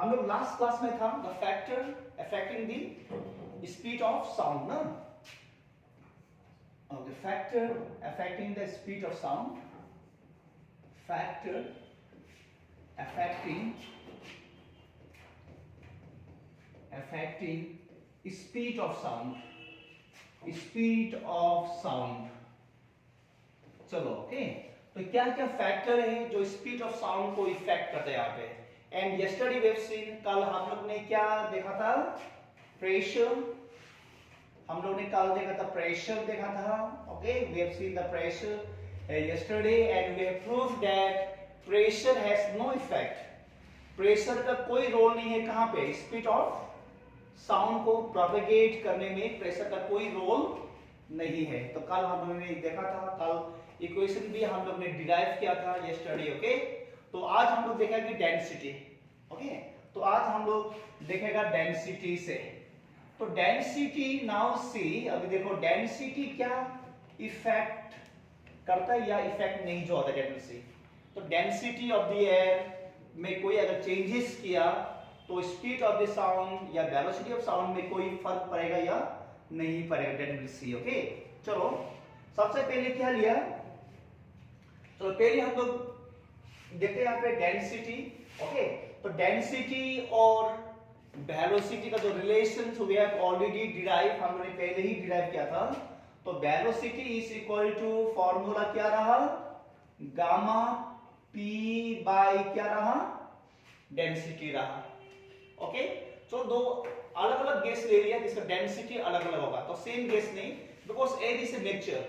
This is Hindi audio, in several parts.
हम लोग लास्ट क्लास में था the factor affecting the speed of sound ना, okay, factor affecting the speed of sound, factor affecting speed of sound, speed of sound। चलो ओके, तो क्या क्या फैक्टर है जो स्पीड ऑफ साउंड को इफेक्ट करते हैं यहाँ पे। And yesterday we have seen, कल हम लोग ने क्या देखा था, प्रेशर, हम लोग ने कल देखा था प्रेशर देखा था, okay, we have seen the pressure yesterday and we have proved that pressure has no effect, pressure का कोई रोल नहीं है कहां पे, स्पीड ऑफ साउंड को प्रोपेगेट करने में प्रेशर का कोई रोल नहीं है। तो कल हम लोगों ने देखा था, कल इक्वेशन भी हम लोग ने डिराइव किया था यस्टरडे, ओके। तो आज हम लोग देखेंगे डेंसिटी, ओके, तो आज हम लोग देखेगा डेंसिटी से। तो डेंसिटी नाउ सी, अभी देखो डेंसिटी क्या इफेक्ट करता है या इफेक्ट नहीं जो होता है डेंसिटी। तो डेंसिटी ऑफ द एयर में कोई अगर चेंजेस किया तो स्पीड ऑफ द साउंड या वेलोसिटी ऑफ साउंड में कोई फर्क पड़ेगा या नहीं पड़ेगा, दैट विल सी, ओके। चलो सबसे पहले क्या लिया, तो पहले हम लोग देखते हैं यहाँ पे डेंसिटी, ओके। तो डेंसिटी और वेलोसिटी का जो relation we have already derive, हम लोगों ने पहले ही डिराइव किया था। तो velocity is equal to, formula क्या रहा, गामा पी बाय क्या रहा, डेंसिटी रहा, ओके। तो दो अलग अलग गैस ले लिया जिसका डेंसिटी अलग अलग होगा, तो सेम गैस नहीं, because air is a mixture,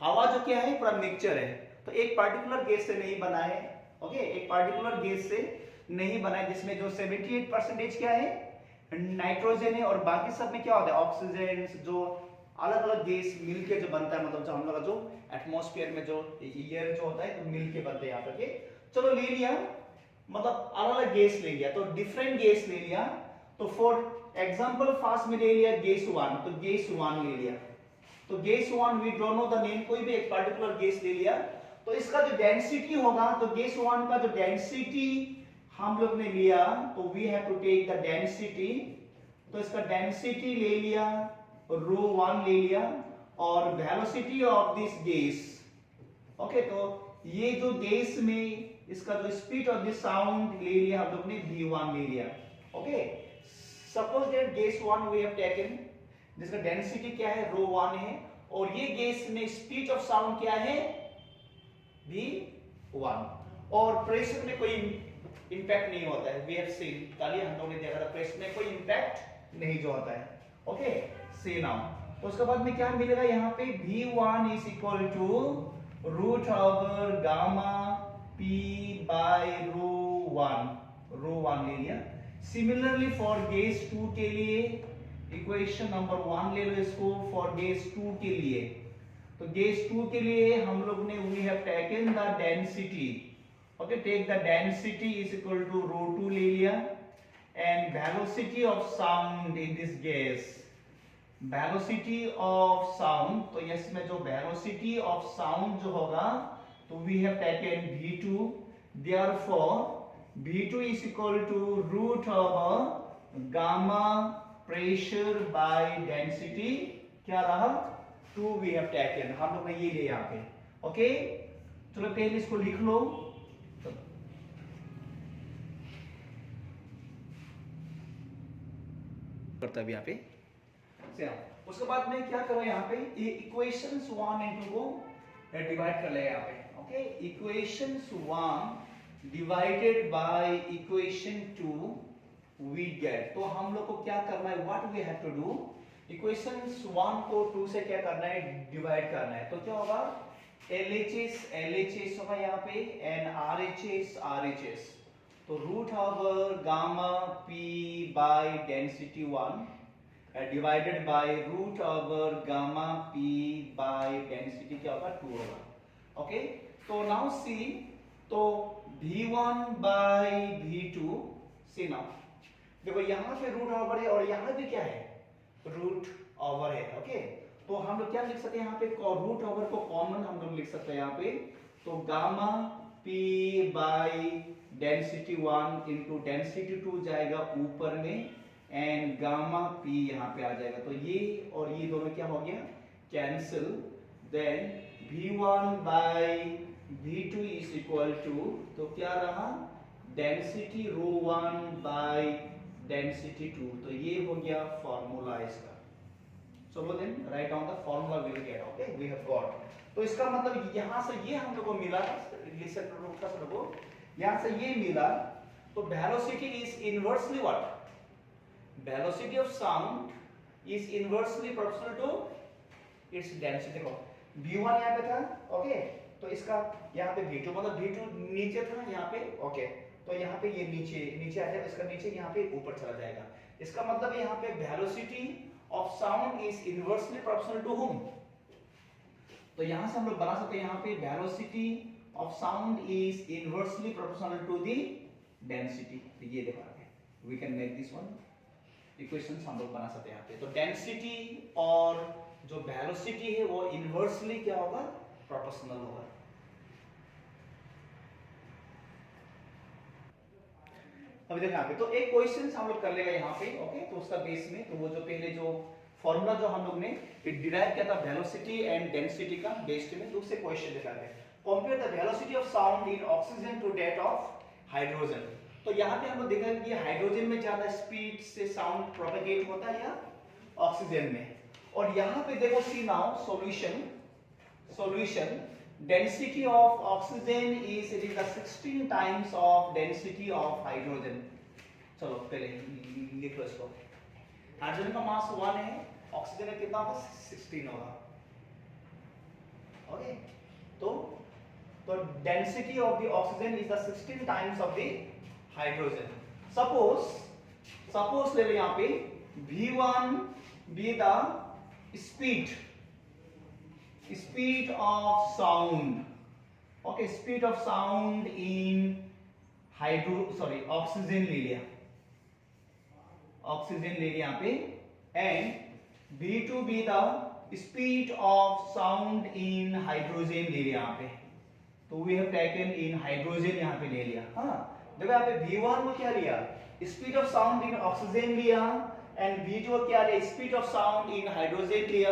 हवा जो क्या है पूरा मिक्सचर है, तो एक पर्टिकुलर गैस से नहीं बना है, ओके, एक पर्टिकुलर गैस से नहीं बना है, जिसमें जो 78% क्या है नाइट्रोजन है और बाकी सब में क्या होता है ऑक्सीजन, जो अलग अलग गैस मिलके जो बनता है, मतलब जो हम लोग जो एटमॉस्फेयर में जो एयर जो होता है तो मिलके बनते हैं यहाँ पर के। चलो ले लिया, मतलब अलग अलग गैस ले लिया, तो डिफरेंट गैस ले लिया। तो फॉर एग्जांपल फर्स्ट में ले लिया गैस 1, तो गैस 1 ले लिया, तो gas 1 we don't know the name, कोई भी एक पर्टिकुलर गैस ले लिया, तो इसका जो डेंसिटी होगा, तो गैस 1 का जो डेंसिटी हम लोग ने लिया, तो we have to take the density, तो इसका डेंसिटी ले लिया ρ1 ले लिया, और velocity of this gas, okay. तो ये जो गैस में इसका जो स्पीड ऑफ द साउंड ले लिया हम लोग ने v1 ले लिया, okay. Suppose that gas 1 we have taken, जिसका डेंसिटी क्या है ρ1 है, और ये गैस में स्पीड ऑफ साउंड क्या है v1, और प्रेशर में कोई इंपैक्ट नहीं होता है, वी हैव सीन, कल हम लोग ने देखा था प्रेशर में कोई इंपैक्ट नहीं जो होता है, ओके। सी नाउ, तो उसके बाद में क्या मिलेगा यहाँ पे, v1 is equal to root over gamma p by ρ1 ले लिया। सिमिलरली फॉर गैस 2 के लिए इक्वेशन नंबर 1 ले लो इसको, फॉर गैस 2 के लिए, तो गैस 2 के लिए हम लोग ने we have taken the density, okay, take the density is equal to ρ2 ले लिया, and velocity of sound in this gas, velocity of sound, तो इसमें जो वेलोसिटी ऑफ साउंड जो होगा, तो we have taken v2, therefore v2 is equal to root over gamma pressure by density, क्या रहा 2 वी हैव टेकन, हम लोग ने ये लिया यहाँ पे, ओके। चलो पहले इसको लिख लो, करता भी यहाँ पे। उसके बाद में क्या करो यहाँ पे, इक्वेशंस 1 एंड 2 को डिवाइड कर ले यहाँ पे, okay. Equations 1 divided by equation 2 we get, तो हम लोग को क्या करना है, what we have to do, equations 1 को 2 से क्या करना है, डिवाइड करना है, तो क्या होगा, LHS होगा यहाँ पे, एंड RHS, तो root over gamma p by density 1 divided by root over gamma p by density क्या होगा 2 होगा, ओके। तो नाउ सी, तो v1 बाय v2, सी नाउ देखो यहाँ पे रूट ओवर है और यहाँ पे क्या है, रूट ओवर है, ओके। तो हम लोग क्या लिख सकते हैं यहाँ पे, रूट ओवर को कॉमन हम लोग लिख सकते हैं यहाँ पे, तो gamma P by density 1 into density 2 जाएगा ऊपर में एंड गामा P यहाँ पे आ जाएगा। तो ये और ये दोनों क्या हो गया, cancel. Then V1 by V2 is equal to, तो क्या रहा, डेंसिटी रो 1 बाई डेंसिटी 2। तो ये हो गया फॉर्मूला इसका। चलो then write down the formula we will get, okay, we have got. तो इसका मतलब यहां से ये हम लोग को मिला, यहां से ये मिला। तो velocity is inversely what, velocity of sound is inversely proportional to its density. को v1 यहां पे था, ओके, तो इसका यहां पे v2 मतलब v2 नीचे था यहां पे, ओके, तो यहां पे ये नीचे नीचे आ जाएगा, इसका नीचे यहां पे ऊपर चला जाएगा। इसका मतलब यहां पे velocity of sound is inversely proportional to whom। तो यहां से हम लोग बना सकते हैं यहां पे velocity of sound is inversely proportional to the density. तो ये देखो आगे we can make this one equations हम लोग बना सकते हैं यहां पे। तो डेंसिटी और जो वेलोसिटी है वो इनवर्सली क्या होगा, प्रोपोर्शनल होगा। अभी देखो यहाँ पे तो एक क्वेश्चन हम लोग कर लेगा यहाँ पे, ओके, तो उसका बेस में तो वो जो पहले जो फॉर्मूला जो हम लोग ने डिराइव किया था वेलोसिटी एंड डेंसिटी का बेस्ड में, तो उससे क्वेश्चन दिखाते हैं। Compare the velocity of sound in oxygen to that of hydrogen. तो यहाँ पे हम लोग देख रहे हैं कि हाइड्रोजन में ज्यादा स्पीड से साउंड प्रोपेगेट होता है या ऑक्सीजन में। और यहाँ पे देखो see now solution density of oxygen is it is the 16 times of density of hydrogen। चलो पहले लिख लो इसको। हाइड्रोजन का मास 1 है, ऑक्सीजन का कितना होगा, 16 होगा, ओके। तो density of the oxygen is the 16 times of the hydrogen. Suppose ले लो यहाँ पे v1 be the speed of sound, okay, speed of sound in oxygen ले लिया, यहाँ पे, and v2 be the speed of sound in hydrogen ले लिया यहाँ पे। तो we have taken in hydrogen यहाँ पे ले लिया। हाँ देखो यहाँ पे v1 को क्या लिया, speed of sound in oxygen लिया, एंड v2 को क्या लिया, speed of sound in hydrogen लिया,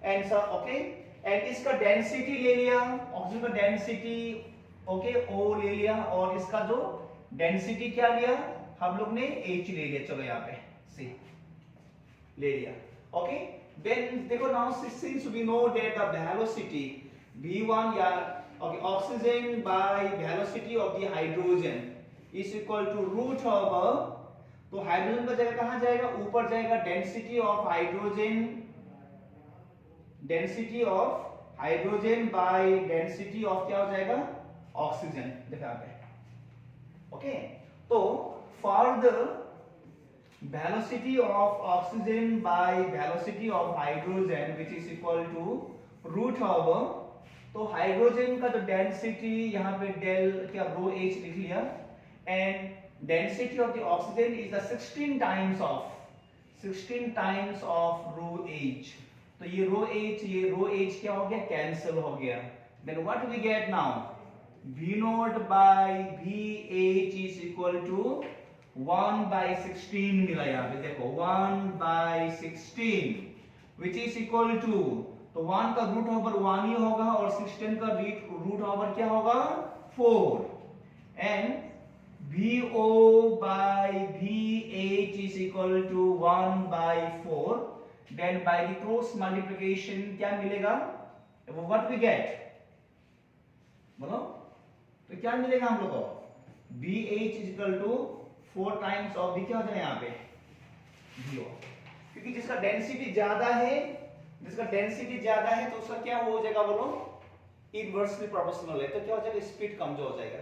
एंड सब ओके, एंड इसका डेंसिटी ले लिया, ऑक्सीजन का डेंसिटी ओके O ले लिया, और इसका जो डेंसिटी क्या लिया हम लोग ने H ले लिया। चलो यहाँ पे C ले लिया, ओके। देन देखो now since we know that the velocity v1 या okay oxygen by velocity of the hydrogen is equal to root over, तो हाइड्रोजन का जगह कहां जाएगा, ऊपर जाएगा, density of hydrogen by density of क्या हो जाएगा, ऑक्सीजन। देखा यहाँ पे, ओके। तो for the velocity of oxygen by velocity of hydrogen which is equal to root over, तो हाइड्रोजन का जो डेंसिटी यहाँ पे डेल क्या रो H लिख लिया, and density of the oxygen is the 16 times of rho H। तो ये रो H क्या हो गया, कैंसिल हो गया। Then what we get now, V0 by VH is equal to 1/16 मिला यहाँ पे, देखो 1/16 विच इज इक्वल टू, तो 1 का रूट ओवर 1 ही होगा और 16 का रूट ओवर क्या होगा 4, and VO by VH is equal to 1/4, then by the cross multiplication क्या मिलेगा, what we get, बोलो, तो क्या मिलेगा हम लोग को, VH is equal to 4 times of the क्या हो जाएगा यहाँ पे VO, क्योंकि जिसका डेंसिटी ज्यादा है तो उसका क्या हो जाएगा बोलो, इनवर्सली प्रोपोर्शनल है, तो क्या हो जाएगा, स्पीड कम जो हो जाएगा।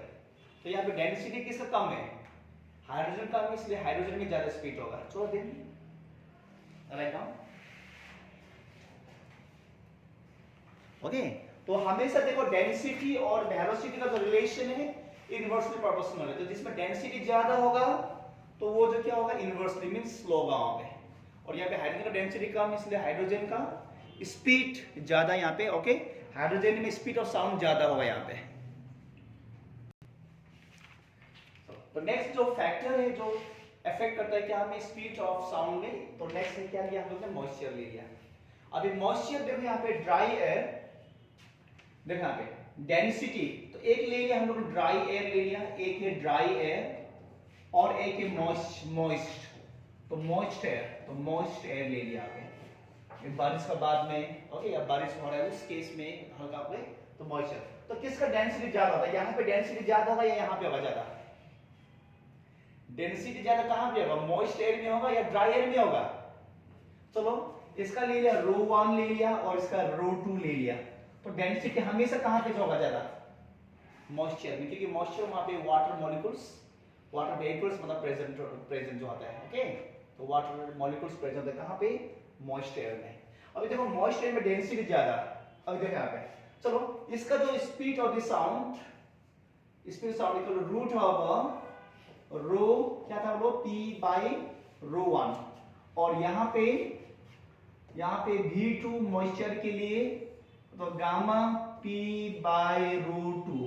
तो यहाँ पे डेंसिटी किसका कम है, हाइड्रोजन कम है, इसलिए हाइड्रोजन में ज्यादा स्पीड होगा। छोड़ दें राइट नाउ, ओके। तो हमेशा देखो डेंसिटी और वेलोसिटी का जो रिलेशन है इनवर्सली प्रोपोर्शनल है, तो जिसमें डेंसिटी ज्यादा होगा तो वो जो क्या होगा, इनवर्सली मींस स्लो होगा वहां पे, और यहाँ पे हाइड्रोजन का डेंसिटी कम, इसलिए हाइड्रोजन का स्पीड ज्यादा यहाँ पे, ओके। हाइड्रोजन में स्पीड ऑफ साउंड ज्यादा होगा यहाँ पे। तो नेक्स्ट जो फैक्टर है जो अफेक्ट करता है क्या हमें स्पीड ऑफ साउंड में, तो नेक्स्ट है क्या लिया हम लोग ने, मॉइस्चर ले लिया। अभी मॉइस्चर देखो यहाँ पे ड्राई एयर, देखो यहाँ पे डेंसिटी, तो एक ले लिया हम लोग ड्राई एयर ले लिया, एक है ड्राई एयर और एक है मॉइस्ट, तो मॉइस्ट एयर, तो मॉइस्ट एयर ले लिया आपने बारिश का बाद में, ओके, अब बारिश हो रहा है उस केस में हल्का आपने, तो मॉइस्चर, तो किसका डेंसिटी ज्यादा होता है, यहाँ पे डेंसिटी ज्यादा होगा या यहाँ पे होगा ज्यादा, डेंसिटी ज्यादा कहां पे होगा, मॉइस्ट एयर में होगा या ड्राई एयर में होगा। चलो इसका ले लिया ρ1 ले लिया और इसका ρ2 ले लिया, तो डेंसिटी हमेशा कहां पे होगा ज्यादा, मॉइस्चर में, क्योंकि मॉइस्चर वहां पे वाटर मॉलिक्यूल्स, वाटर वेपर्स मतलब प्रेजेंट जो होता है, ओके, तो वाटर मॉलिक्यूल्स प्रेजेंट है कहां पे, मॉइस्ट एयर में। अभी देखो मॉइस्ट एयर में डेंसिटी ज्यादा, अभी देखो यहाँ पे, चलो इसका जो speed of the sound, speed sound equal root of rho क्या था वो p बाई ρ1, और यहाँ पे V2 मॉइस्चर के लिए तो गामा p बाई ρ2,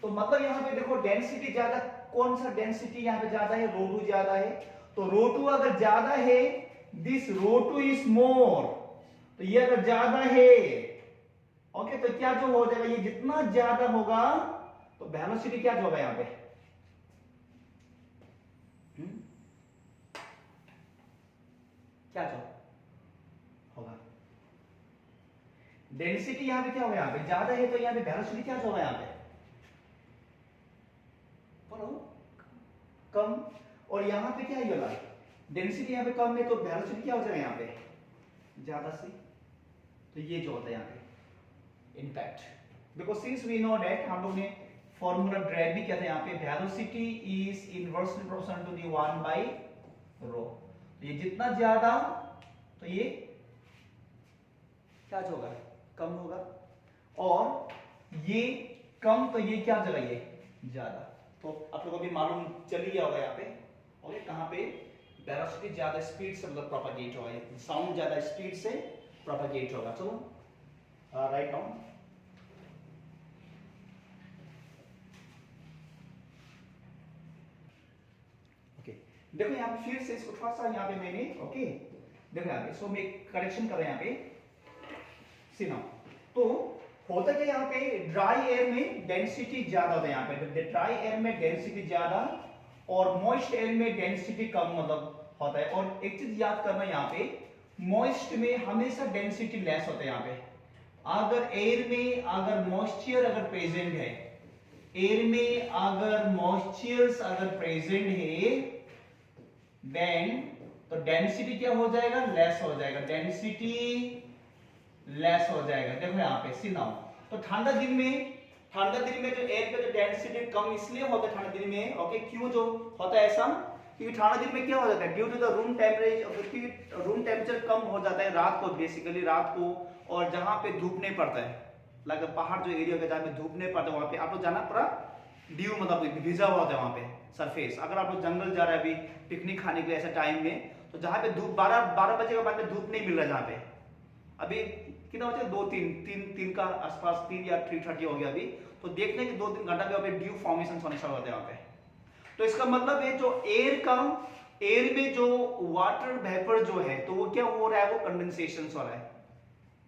तो मतलब यहाँ पे देखो डेंसिटी ज्यादा, कौन सा डेंसिटी यहाँ पे ज्यादा है, ρ2 ज्यादा है, तो ρ2 अगर ज्यादा है, दिस ρ2 इज मोर, तो ये अगर ज्यादा है, ओके, तो क्या जो हो जाएगा, ये जितना ज्यादा होगा तो वेलोसिटी क्या जो होगा यहाँ पे, क्या जो होगा, डेंसिटी यहां पे क्या होगा, यहां पे ज्यादा है तो यहां पे वेलोसिटी क्या होगा, यहां पे बोलो कम, और यहां पे क्या होगा, डेंसिटी यहां पे कम है तो वेलोसिटी क्या हो जाएगा यहां पे ज्यादा से, तो ये जो होता है यहां पे impact. Because since we know that, हम लोग ने फॉर्मूला ड्राइव भी किया था यहाँ पे, velocity is inversely proportional to the 1 by rho, तो ये जितना ज्यादा तो ये क्या होगा, कम होगा, और ये कम तो ये क्या जगह, ये ज्यादा, तो आप लोगों को भी मालूम चल ही गया होगा यहाँ पे, ओके, कहाँ पे वेलोसिटी ज्यादा स्पीड से मतलब प्रोपेगेट होगा, साउंड ज्यादा स्पीड से प्रोपेगेट होगा। चलो राइट डाउन, देखो यहाँ पे फिर से इसको थोड़ा सा यहाँ पे मैंने, ओके, देखो यहाँ पे, सो मैं करेक्शन कर रहा हूं यहाँ पे, सी नाउ, तो होता क्या यहाँ पे, ड्राई एयर में डेंसिटी ज्यादा होता है, यहाँ पे ड्राई एयर में डेंसिटी ज्यादा और मॉइस्ट एयर में डेंसिटी कम मतलब होता है, और एक चीज याद करना यहाँ पे, मॉइस्ट में हमेशा डेंसिटी लेस होता है यहाँ पे, अगर एयर में अगर मॉइस्चर अगर प्रेजेंट है, एयर में अगर मॉइस्चर्स अगर प्रेजेंट है, देन तो डेंसिटी क्या हो जाएगा, लेस हो जाएगा, डेंसिटी लेस हो जाएगा। देखो यहाँ पे सी नाउ, तो ठंडा दिन में जो एयर पे जो डेंसिटी कम इसलिए होता है ठंडा दिन में, ओके, क्यों जो होता है ऐसा, क्योंकि ठंडा दिन में क्या हो जाता है, due to the room temperature, room temperature कम हो जाता है रात को, बेसिकली रात को, और जहां पे धूप नहीं पड़ता है, लाइक पहाड़ जो एरिया है जहाँ पे धूप नहीं पड़ता, वहां पे आप लोग जाना पूरा ड्यू मतलब भिजा हुआ होता है वहां पे सरफेस। अगर आप लोग जंगल जा रहे हैं अभी पिकनिक खाने के लिए ऐसे टाइम में, तो जहाँ पे धूप 12 बजे के बाद में धूप नहीं मिल रहा है, जहाँ पे अभी कितना बजे, 2-3 का आसपास, 3 या 3:30 हो गया अभी, तो देखने के 2-3 घंटा में वहाँ पे ड्यू फॉर्मेशन होने शुरू होते हैं वहाँ पे। तो इसका मतलब है जो एयर में जो वाटर वेपर जो है, तो वो क्या हो रहा है, वो कंडेंसेशन हो रहा है,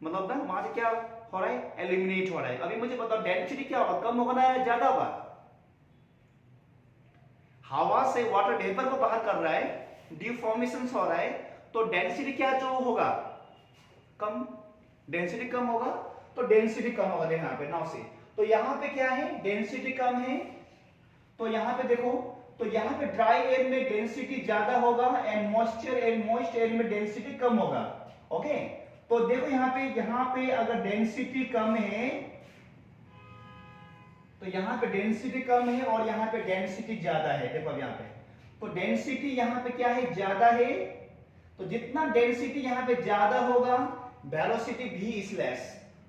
मतलब ना वहां से क्या हो रहा है, एलिमिनेट हो रहा है। अभी मुझे बताओ डेंसिटी क्या होगा, कम होगा या ज्यादा होगा, हवा से वाटर वेपर को बाहर कर रहा है, डिफॉर्मेशन हो रहा है, तो डेंसिटी क्या जो होगा, कम, डेंसिटी कम होगा, तो डेंसिटी कम होगा, देखना यहाँ पे नाउ से, तो यहाँ पे क्या है, डेंसिटी कम है, तो यहाँ पे देखो, तो यहाँ पे ड्राई एयर में डेंसिटी ज्यादा होगा एंड मॉइस्ट एयर में डेंसिटी कम होगा, ओके। तो देखो यहाँ पे अगर डेंसिटी कम है, तो यहाँ पे डेंसिटी कम है और यहाँ पे डेंसिटी ज्यादा है, देखो अब यहाँ पे, तो डेंसिटी यहाँ पे क्या है, ज्यादा है, तो जितना डेंसिटी यहाँ पे ज्यादा होगा वेलोसिटी v इज लेस,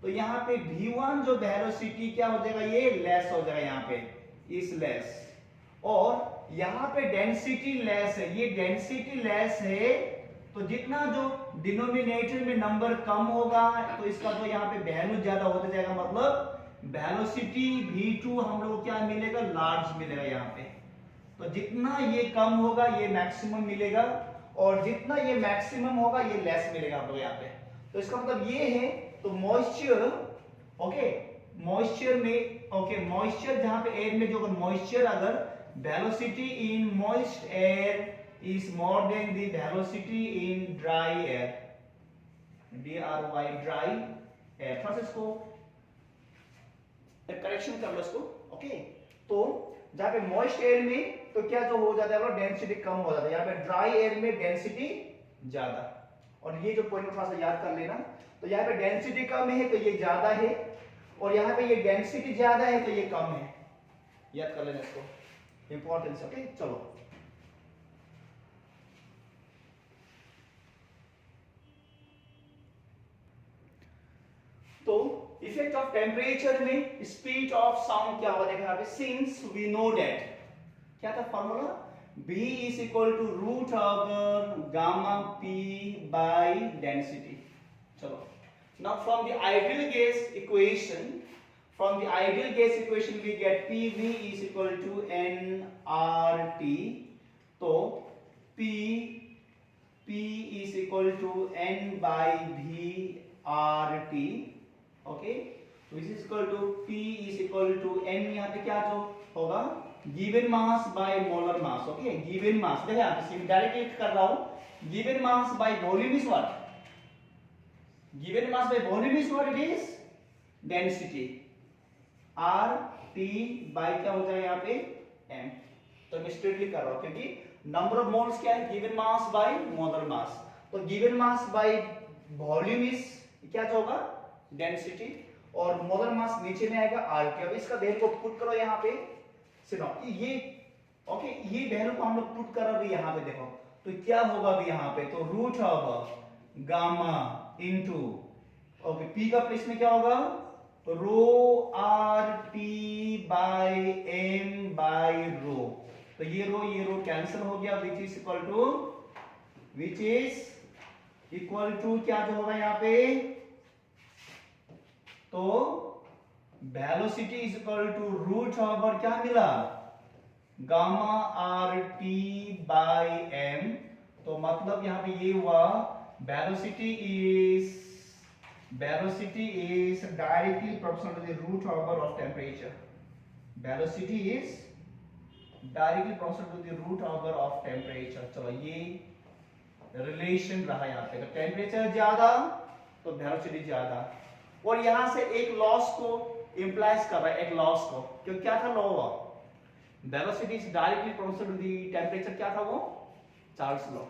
तो यहाँ पे v1 जो वेलोसिटी क्या हो जाएगा, ये लेस हो जाएगा, यहाँ पे इज लेस, और यहाँ पे डेंसिटी लेस है, ये डेंसिटी लेस है, तो जितना जो डिनोमिनेटर में नंबर कम होगा, तो इसका तो यहाँ पे वैल्यू ज्यादा होता जाएगा, मतलब वेलोसिटी v2 हम लोग क्या मिलेगा, लार्ज मिलेगा यहाँ पे। तो जितना ये कम होगा ये मैक्सिमम मिलेगा, और जितना ये मैक्सिमम होगा ये लेस मिलेगा आपको यहाँ पे। तो इसका मतलब ये है, तो मॉइस्चर, ओके, मॉइस्चर में, ओके, मॉइस्चर जहां पे एयर में जो मॉइस्चर, अगर velocity in moist air is more than the velocity in dry air, DRY dry air, थोड़ा सा इसको करेक्शन कर लो इसको, ओके। तो जहां पे मॉइस्ट एयर में तो क्या जो हो जाता है, डेंसिटी कम हो जाता है, यहाँ पे ड्राई एयर में डेंसिटी ज्यादा। और ये जो पॉइंट थोड़ा सा याद कर लेना, तो यहाँ पे डेंसिटी कम है तो ये ज्यादा है, और यहाँ पे ये डेंसिटी ज्यादा है तो ये कम है, याद कर लेना इसको, इंपॉर्टेंस, ओके। चलो तो इफेक्ट ऑफ टेम्परेचर में स्पीड ऑफ साउंड क्या होगा, देखो यहाँ पे, सिंस वी नो दैट, क्या था formula, B is equal to root over gamma P by density. चलो, now from the ideal gas equation, we get PV is equal to nRT. तो P is equal to N by V RT, okay, which is equal to P is equal to N, यहाँ पे क्या जो होगा, given mass by molar mass, okay, given mass, देखो यहाँ पे डायरेक्टली कर रहा हूं, given mass by volume is what, given mass by volume is what, it is density, R T by क्या हो जाएगा यहाँ पे एम। तो मैं स्ट्रेटली कर रहा हूं क्योंकि नंबर ऑफ मोल्स क्या है, given mass by molar mass, तो given mass by volume is क्या होगा, डेंसिटी, और मोलर मास नीचे में आएगा आरटी। अब इसका वैल्यू को पुट करो यहाँ पे, सुनो ये, ओके, ये वैल्यू को हम लोग पुट कर रहे हैं यहाँ पे, देखो तो क्या होगा अभी यहाँ पे, तो root of gamma into, okay, P का प्लेस में क्या होगा, rho R T by M by rho, तो ये रो कैंसिल हो गया, विच इज इक्वल टू क्या जो होगा यहाँ पे, तो velocity is equal to root over क्या मिला, gamma R T by M. तो मतलब यहां पे ये हुआ, velocity is directly proportional to the root over of temperature, velocity is directly proportional to the root over of temperature. चलो ये रिलेशन रहा यहाँ पे, तो टेम्परेचर ज्यादा तो वेलोसिटी ज्यादा, और यहां से एक लॉस को इंप्लाइज कर रहा है, एक लॉस को, क्यों, क्या था law, velocity is directly proportional to the temperature, क्या था वो, चार्ल्स लॉ।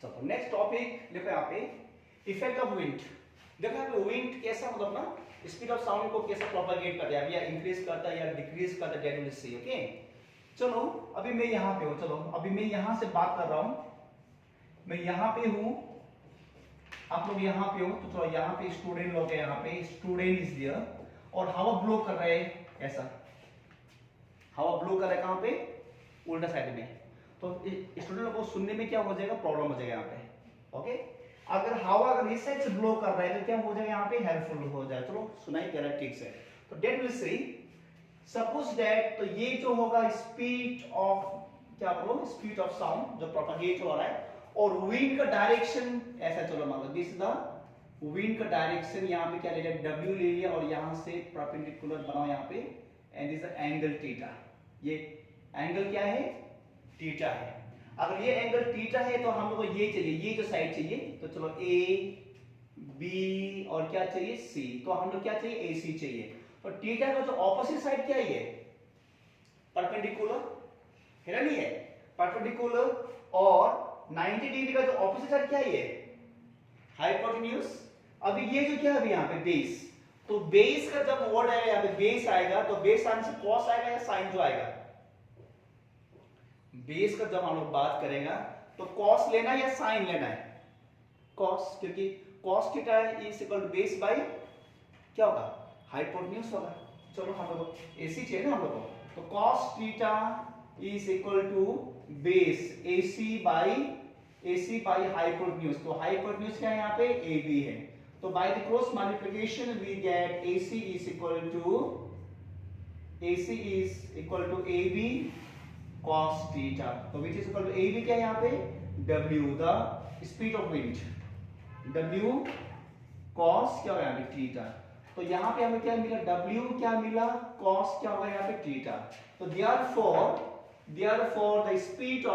चलो नेक्स्ट टॉपिक देखो यहाँ पे, इफेक्ट ऑफ विंड। देखो यहाँ पे विंड कैसा, मतलब ना स्पीड ऑफ साउंड को कैसे प्रोपेगेट करता है, या इंक्रीज करता है या डिक्रीज करता है, दैट विल सी, ओके। चलो अभी मैं यहाँ पे हूँ, चलो अभी मैं यहाँ से बात कर रहा हूँ, मैं यहाँ पे हूँ, आप लोग यहाँ पे हो, तो चलो यहाँ पे स्टूडेंट लोग है, यहाँ पे स्टूडेंट इज देयर, और हवा ब्लो कर रहा है, ऐसा हवा ब्लो कर रहा है, कहाँ पे, उल्टा साइड में, तो स्टूडेंट लोग को सुनने में क्या हो जाएगा, प्रॉब्लम हो जाएगा यहाँ पे, ओके। अगर हवा अगर इस साइड से ब्लो कर रहा है तो क्या हो जाएगा यहाँ पे, हेल्पफुल हो जाएगा। चलो सुनाई दे रहा है ठीक से, तो that will see, suppose that, तो ये जो होगा स्पीड ऑफ, क्या बोलो, स्पीड ऑफ साउंड जो प्रोपेगेट हो रहा है, और विंड का डायरेक्शन ऐसा, चलो मान लो दिस इज द विंड का डायरेक्शन, यहाँ पे क्या ले लिया, W ले लिया, और यहाँ से परपेंडिकुलर बनाओ यहाँ पे, एंड दिस एंगल थीटा, ये एंगल क्या है, थीटा है। अगर ये एंगल थीटा है तो हम लोग को ये चाहिए, ये जो साइड चाहिए, तो चलो A B और क्या चाहिए C, तो हम लोग क्या चाहिए, AC चाहिए। तो थीटा का जो ऑपोजिट साइड क्या है, परपेंडिकुलर है ना, नहीं है परपेंडिकुलर, और 90 डिग्री का जो ऑपोजिट साइड क्या है, हाइपोटेन्यूज। अभी ये जो क्या है अभी यहाँ पे बेस, तो बेस का जब वर्ड आएगा यहाँ पे बेस आएगा, तो बेस आने से कॉस आएगा या साइन जो आएगा, बेस का जब हम लोग बात करेगा तो कॉस लेना या साइन लेना है, कॉस, क्योंकि cos theta is equal to base by क्या होगा, हाइपोटेन्यूज होगा। चलो हम लोग AC चाहिए ना हम लोग को, तो cos theta is equal to base AC by hypotenuse, तो हाइपोटेन्यूज क्या है यहाँ पे AB है, तो by the cross multiplication we get AC is equal to AB cos theta। तो which is equal to AB क्या है यहाँ पे, W the speed of wind, W cos क्या होगा यहाँ पे थीटा। तो यहाँ पे हमें क्या मिला, W क्या मिला, cos क्या होगा यहाँ पे थीटा। तो therefore the speed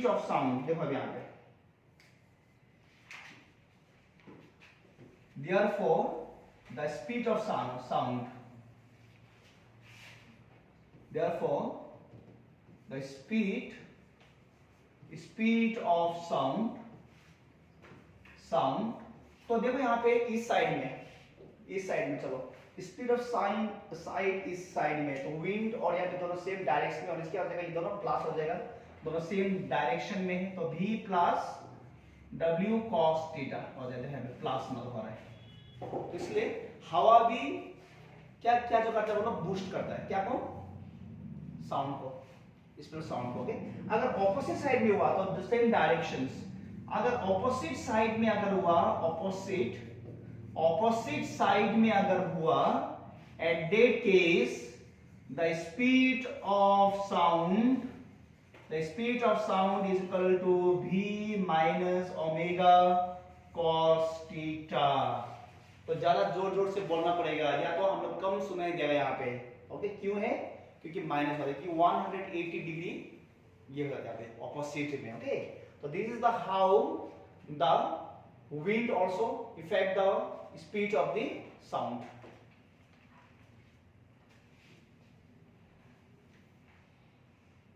of sound, देखो अब यहाँ पे, therefore the speed of sound, therefore the speed of sound, तो देखो यहाँ पे इस साइड में चलो, स्पीड ऑफ साइड इस साइड में, तो विंड और यहाँ पे दोनों सेम डायरेक्शन में, और इसके हो जाएगा ये दोनों प्लस हो जाएगा, दोनों सेम डायरेक्शन में है, तो V plus W cos theta हो जाता है, प्लस मतलब हो रहा है। इसलिए हवा भी क्या जो करता है, वो बूस्ट करता है क्या को, साउंड को, स्पीड साउंड को। ओके, अगर ऑपोजिट साइड में हुआ तो सेम डायरेक्शंस, अगर ऑपोजिट साइड में अगर हुआ, ऑपोजिट साइड में अगर हुआ, at that case the speed of sound is equal to V minus omega cos theta. तो ज्यादा जोर से बोलना पड़ेगा, या तो हम लोग कम सुनेंगे यहाँ पे। ओके, क्यों है, क्योंकि माइनस वाले कि 180 डिग्री ये हो जाता है ऑपोजिट में। Okay, so this is the how the wind also affect the speed of the sound।